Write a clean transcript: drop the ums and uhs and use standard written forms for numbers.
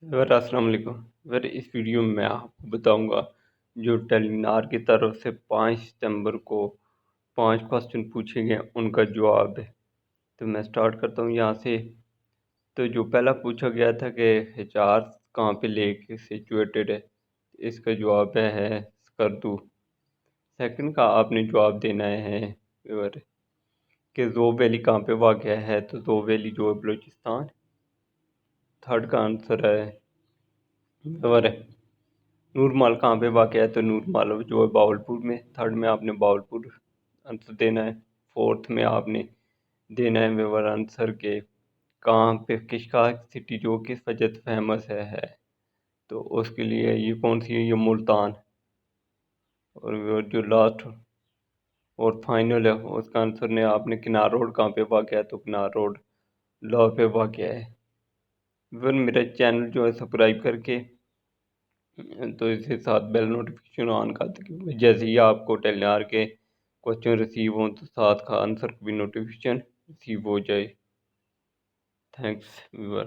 अस्सलाम वालेकुम। इस वीडियो में मैं आपको बताऊंगा जो टेलीनार की तरफ से 5 सितंबर को 5 क्वेश्चन पूछे गए उनका जवाब है। तो मैं स्टार्ट करता हूँ यहाँ से। तो जो पहला पूछा गया था कि हिजाज कहाँ पे लेक सिचुएटेड है, इसका जवाब है स्कर्दू। सेकंड का आपने जवाब देना है व्यूअर कि ज़ोब वैली कहाँ पे वाक़या है, तो ज़ोब वैली जो है बलूचिस्तान। थर्ड का आंसर है व्यूअर नूरमाल कहाँ पे वाक़ है, तो नूरमाल जो है बावलपुर में। थर्ड में आपने बावलपुर आंसर देना है। फोर्थ में आपने देना है वेवर आंसर के कहाँ पे किशका सिटी जो किस वजह से फेमस है। तो उसके लिए ये कौन सी है, ये मुल्तान। और जो लास्ट और फाइनल है उसका आंसर ने आपने किनार रोड कहाँ पे वाक़ है, तो किनार रोड लाहौर पे वाक़ है। फिर मेरा चैनल जो है सब्सक्राइब करके तो इसके साथ बेल नोटिफिकेशन ऑन कर दें, जैसे ही आपको टेलीनार के क्वेश्चन रिसीव हों तो साथ का आंसर की भी नोटिफिकेशन रिसीव हो जाए। Thanks viewer.